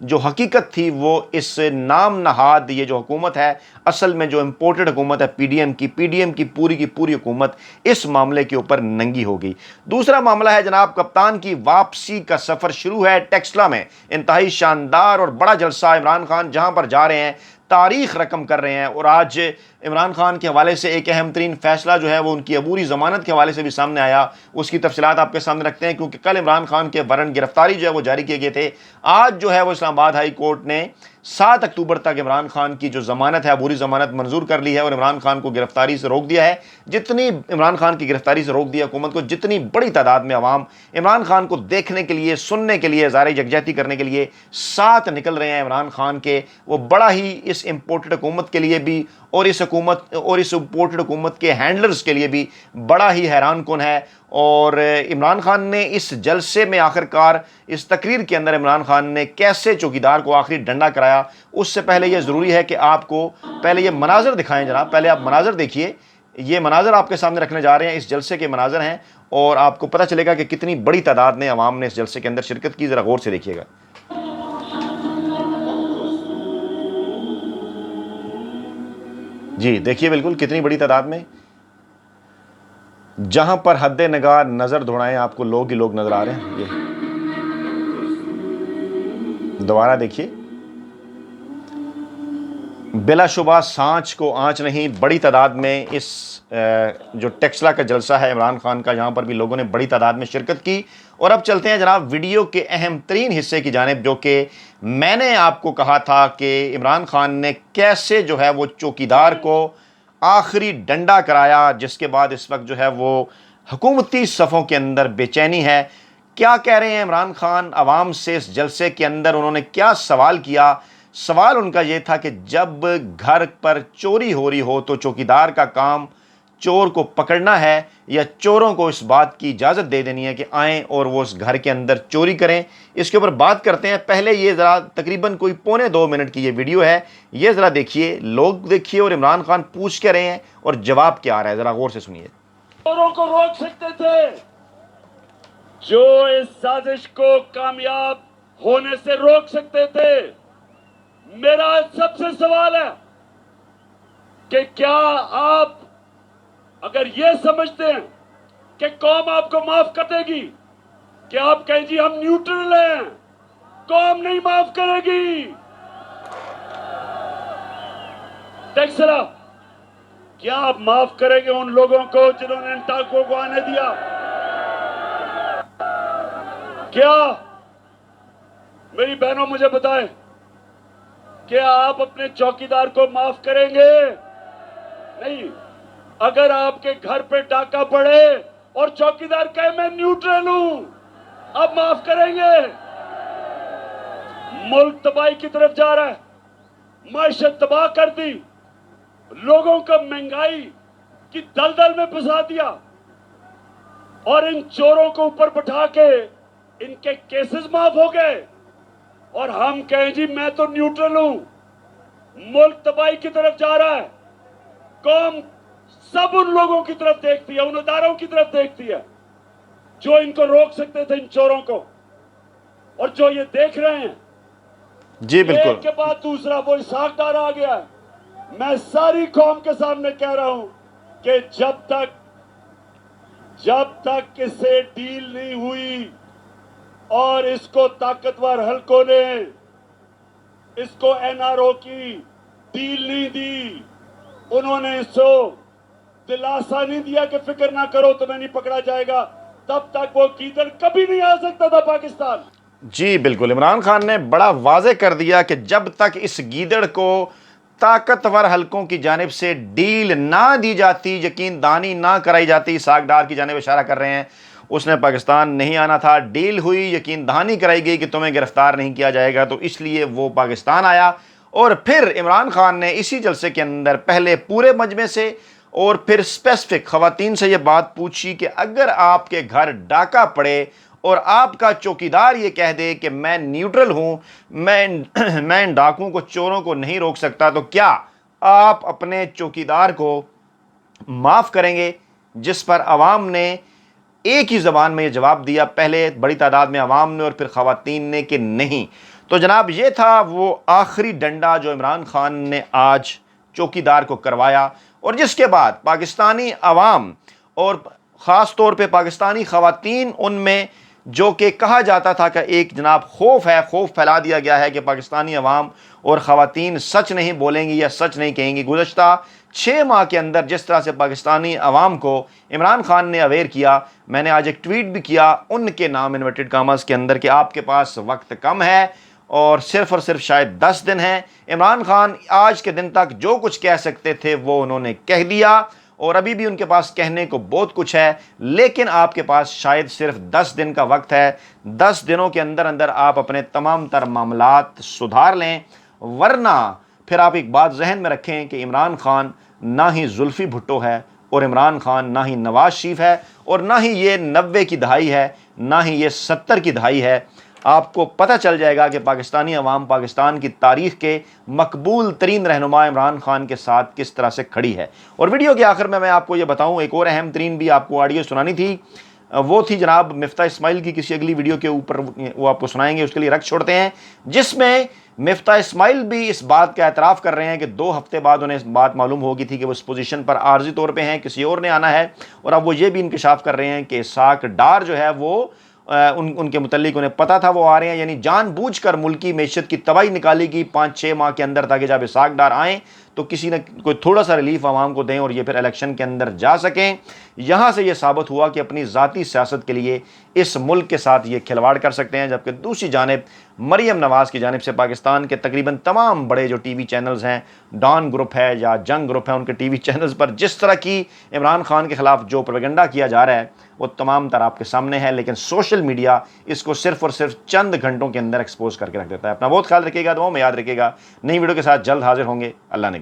جو حقیقت تھی وہ اس نام نہاد یہ جو حکومت ہے اصل میں جو امپورٹڈ حکومت ہے پی ڈی ایم کی پوری حکومت اس معاملے کے اوپر ننگی ہو گئی۔ دوسرا معاملہ ہے جناب کپتان کی واپسی کا سفر شروع ہے ٹیکسلا میں، انتہائی شاندار اور بڑا جلسہ عمران خان جہاں پر جا رہے ہیں تاریخ رقم کر رہے ہیں، اور آج عمران خان کے حوالے سے ایک اہم ترین فیصلہ جو ہے وہ ان کی عبوری ضمانت کے حوالے سے بھی سامنے آیا، اس کی تفصیلات آپ کے سامنے رکھتے ہیں کیونکہ کل عمران خان کے وارنٹ گرفتاری جو ہے وہ جاری کیے گئے تھے۔ آج جو ہے وہ اسلام آباد ہائی کورٹ نے 7 اکتوبر تک عمران خان کی جو ضمانت ہے عبوری ضمانت منظور کر لی ہے اور عمران خان کو گرفتاری سے روک دیا ہے۔ جتنی عمران خان کی گرفتاری سے روک دیا حکومت کو، جتنی بڑی تعداد میں عوام عمران خان کو دیکھنے کے لیے، سننے کے لیے، اظہار یکجہتی کرنے کے لیے ساتھ نکل رہے ہیں عمران خان کے، وہ بڑا ہی اس امپورٹڈ حکومت کے لیے بھی اور اس امپورٹڈ حکومت کے ہینڈلرز کے لیے بھی بڑا ہی حیران کن ہے۔ اور عمران خان نے اس جلسے میں آخرکار اس تقریر کے اندر عمران خان نے کیسے چوکیدار کو آخری ڈنڈا کرایا، اس سے پہلے یہ ضروری ہے کہ آپ کو پہلے یہ مناظر دکھائیں جناب، پہلے آپ مناظر دیکھیے، یہ مناظر آپ کے سامنے رکھنے جا رہے ہیں، اس جلسے کے مناظر ہیں اور آپ کو پتہ چلے گا کہ کتنی بڑی تعداد میں عوام نے اس جلسے کے اندر شرکت کی، ذرا غور سے دیکھیے گا۔ جی دیکھیے بالکل کتنی بڑی تعداد میں، جہاں پر حد نگاہ نظر دوڑائیں آپ کو لوگ ہی لوگ نظر آ رہے ہیں۔ یہ دوبارہ دیکھیے، بلا شبہ سانچ کو آنچ نہیں، بڑی تعداد میں اس جو ٹیکسلا کا جلسہ ہے عمران خان کا، یہاں پر بھی لوگوں نے بڑی تعداد میں شرکت کی۔ اور اب چلتے ہیں جناب ویڈیو کے اہم ترین حصے کی جانب، جو کہ میں نے آپ کو کہا تھا کہ عمران خان نے کیسے جو ہے وہ چوکیدار کو آخری ڈنڈا کرایا، جس کے بعد اس وقت جو ہے وہ حکومتی صفوں کے اندر بے چینی ہے۔ کیا کہہ رہے ہیں عمران خان عوام سے اس جلسے کے اندر، انہوں نے کیا سوال کیا؟ سوال ان کا یہ تھا کہ جب گھر پر چوری ہو رہی ہو تو چوکیدار کا کام چور کو پکڑنا ہے یا چوروں کو اس بات کی اجازت دے دینی ہے کہ آئیں اور وہ اس گھر کے اندر چوری کریں؟ اس کے اوپر بات کرتے ہیں۔ پہلے یہ ذرا تقریباً کوئی 1.25 منٹ کی یہ ویڈیو ہے، یہ ذرا دیکھیے، لوگ دیکھیے اور عمران خان پوچھ کے رہے ہیں اور جواب کیا آ رہا ہے، ذرا غور سے سنیے۔ چوروں کو روک سکتے تھے، جو اس سازش کو کامیاب ہونے سے روک سکتے تھے۔ میرا سب سے سوال ہے کہ کیا آپ اگر یہ سمجھتے ہیں کہ قوم آپ کو معاف کر دے گی، کہ آپ کہیں جی ہم نیوٹرل ہیں، قوم نہیں معاف کرے گی۔ ٹیکسلا، کیا آپ معاف کریں گے ان لوگوں کو جنہوں نے ان ٹانکوں کو آنے دیا؟ کیا میری بہنوں مجھے بتائیں، کیا آپ اپنے چوکیدار کو معاف کریں گے؟ نہیں۔ اگر آپ کے گھر پہ ڈاکہ پڑے اور چوکیدار کہے میں نیوٹرل ہوں، آپ معاف کریں گے؟ ملک تباہی کی طرف جا رہا ہے، معیشت تباہ کر دی، لوگوں کو مہنگائی کی دلدل میں پھنسا دیا، اور ان چوروں کو اوپر بٹھا کے ان کے کیسز معاف ہو گئے، اور ہم کہیں جی میں تو نیوٹرل ہوں۔ ملک تباہی کی طرف جا رہا ہے، قوم سب ان لوگوں کی طرف دیکھتی ہے، ان اداروں کی طرف دیکھتی ہے جو ان کو روک سکتے تھے، ان چوروں کو، اور جو یہ دیکھ رہے ہیں جی بالکل، ایک کے بعد دوسرا وہ اسحاق ڈار آ گیا ہے۔ میں ساری قوم کے سامنے کہہ رہا ہوں کہ جب تک اس سے ڈیل نہیں ہوئی اور اس کو طاقتور حلقوں نے اس کو این آر او کی ڈیل نہیں دی، انہوں نے اس کو دلاسا نہیں دیا کہ فکر نہ کرو تمہیں نہیں پکڑا جائے گا، تب تک وہ گیدڑ کبھی نہیں آ سکتا تھا پاکستان۔ جی بالکل، عمران خان نے بڑا واضح کر دیا کہ جب تک اس گیدڑ کو طاقتور حلقوں کی جانب سے ڈیل نہ دی جاتی، یقین دہانی نہ کرائی جاتی، اسحاق ڈار کی جانب اشارہ کر رہے ہیں، اس نے پاکستان نہیں آنا تھا۔ ڈیل ہوئی، یقین دہانی کرائی گئی کہ تمہیں گرفتار نہیں کیا جائے گا، تو اس لیے وہ پاکستان آیا۔ اور پھر عمران خان نے اسی جلسے کے اندر پہلے پورے مجمع سے اور پھر اسپیسیفک خواتین سے یہ بات پوچھی کہ اگر آپ کے گھر ڈاکہ پڑے اور آپ کا چوکیدار یہ کہہ دے کہ میں نیوٹرل ہوں، میں ان ڈاکوؤں کو، چوروں کو نہیں روک سکتا، تو کیا آپ اپنے چوکیدار کو معاف کریں گے؟ جس پر عوام نے ایک ہی زبان میں یہ جواب دیا، پہلے بڑی تعداد میں عوام نے اور پھر خواتین نے، کہ نہیں۔ تو جناب یہ تھا وہ آخری ڈنڈا جو عمران خان نے آج چوکیدار کو کروایا، اور جس کے بعد پاکستانی عوام اور خاص طور پہ پاکستانی خواتین ان میں جو کہ کہا جاتا تھا کہ ایک جناب خوف ہے، خوف پھیلا دیا گیا ہے کہ پاکستانی عوام اور خواتین سچ نہیں بولیں گی یا سچ نہیں کہیں گی۔ گزشتہ 6 ماہ کے اندر جس طرح سے پاکستانی عوام کو عمران خان نے اویئر کیا، میں نے آج ایک ٹویٹ بھی کیا ان کے نام انورٹڈ کاماز کے اندر کہ آپ کے پاس وقت کم ہے اور صرف شاید 10 دن ہیں۔ عمران خان آج کے دن تک جو کچھ کہہ سکتے تھے وہ انہوں نے کہہ دیا، اور ابھی بھی ان کے پاس کہنے کو بہت کچھ ہے، لیکن آپ کے پاس شاید صرف 10 دن کا وقت ہے۔ 10 دنوں کے اندر آپ اپنے تمام تر معاملات سدھار لیں، ورنہ پھر آپ ایک بات ذہن میں رکھیں کہ عمران خان نہ ہی زلفی بھٹو ہے، اور عمران خان نہ ہی نواز شریف ہے، اور نہ ہی یہ 90 کی دہائی ہے، نہ ہی یہ 70 کی دہائی ہے۔ آپ کو پتہ چل جائے گا کہ پاکستانی عوام پاکستان کی تاریخ کے مقبول ترین رہنما عمران خان کے ساتھ کس طرح سے کھڑی ہے۔ اور ویڈیو کے آخر میں آپ کو یہ بتاؤں، ایک اور اہم ترین بھی آپ کو آڈیو سنانی تھی، وہ تھی جناب مفتاح اسماعیل کی، کسی اگلی ویڈیو کے اوپر وہ آپ کو سنائیں گے، اس کے لیے رکھ چھوڑتے ہیں، جس میں مفتاح اسماعیل بھی اس بات کا اعتراف کر رہے ہیں کہ 2 ہفتے بعد انہیں اس بات معلوم ہو گئی تھی کہ وہ اس پوزیشن پر عارضی طور پہ ہیں، کسی اور نے آنا ہے، اور اب وہ یہ بھی انکشاف کر رہے ہیں کہ اسحاق ڈار جو ہے وہ ان کے متعلق انہیں پتا تھا وہ آ رہے ہیں، یعنی جان بوجھ کر ملکی معیشت کی تباہی نکالی گئی 5-6 ماہ کے اندر، تاکہ جب اسحاق ڈار آئیں تو کسی نہ کوئی تھوڑا سا ریلیف عوام کو دیں اور یہ پھر الیکشن کے اندر جا سکیں۔ یہاں سے یہ ثابت ہوا کہ اپنی ذاتی سیاست کے لیے اس ملک کے ساتھ یہ کھلواڑ کر سکتے ہیں، جبکہ دوسری جانب مریم نواز کی جانب سے پاکستان کے تقریباً تمام بڑے جو ٹی وی چینلز ہیں، ڈان گروپ ہے یا جنگ گروپ ہے، ان کے ٹی وی چینلز پر جس طرح کی عمران خان کے خلاف جو پروپیگنڈا کیا جا رہا ہے وہ تمام تر آپ کے سامنے ہے، لیکن سوشل میڈیا اس کو صرف اور صرف چند گھنٹوں کے اندر ایکسپوز کر کے رکھ دیتا ہے۔ اپنا بہت خیال رکھیے گا، دعاؤں میں یاد رکھیے گا۔ نئی ویڈیو کے ساتھ جلد حاضر ہوں گے، اللہ نے